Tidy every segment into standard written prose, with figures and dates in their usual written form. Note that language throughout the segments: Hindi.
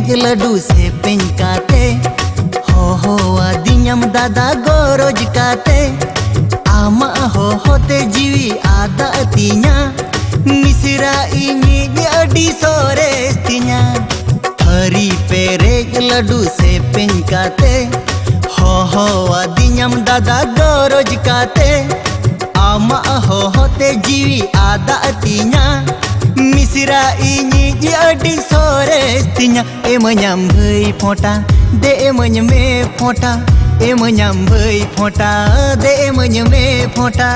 पेरेज लड्डू से पेंकाते हो आदिन्यम दादा गोरोज काते आमा होते जीवी आदा तिnya मिसरा इनी अडी सोरेस तिnya हरी पेरेज लड्डू से पेंकाते हो आदिन्यम दादा गोरोज काते आमा होते जीवी आदा तिnya मिसरा इनी अडी सोरेस तिnya एमanyam भई फोटा दे एमanyam me फोटा एमanyam भई फोटा दे एमanyam me फोटा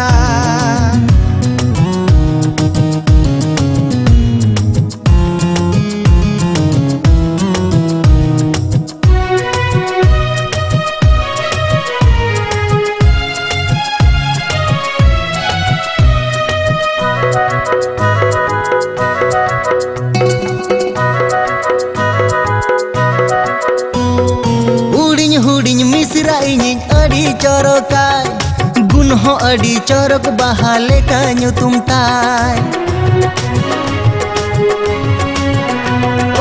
हुडिंग मिसरा इनी अडी चोरकाय गुण हो अडी चोरक बहाले का नुतुम ताय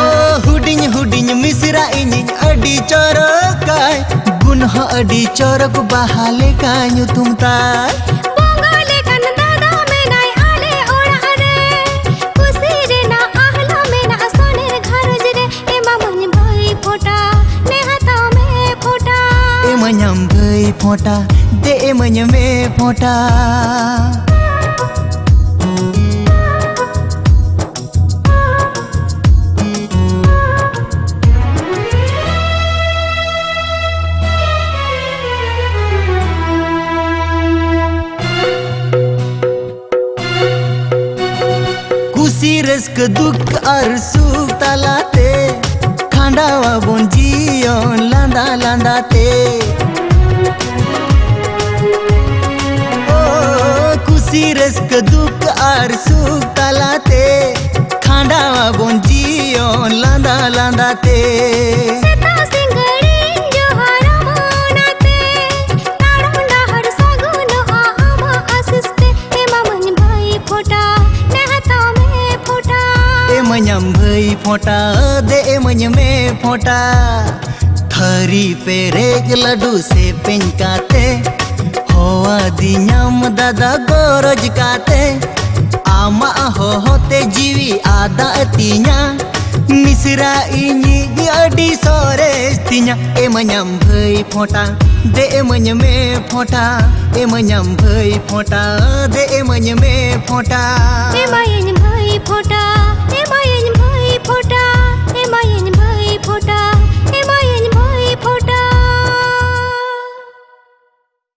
ओ हुडिंग मिसरा इनी अडी चोरकाय गुण हो अडी चोरक बहाले का नुतुम ताय एमanyam भई फोटा दे एमanyam me फोटा खुशी रस्क दुख और सुख तलाते खांडावा बोन जियोन लांदा लांदाते खुशी रस्क दुख और सुख तलाते खांडावा बोन जियोन लांदा लांदाते एमanyam भई फोटा दे एमanyam me फोटा थरी पेरेज लड्डू से पेंकाते हो आदिन्यम दादा गोरोज काते आमा होते जीवी आदा तिnya मिसरा इनी अडी सोरेस तिnya एमanyam भई फोटा दे एमanyam me फोटा एमanyam भई फोटा दे एमanyam me फोटा एमanyam भई फोटा।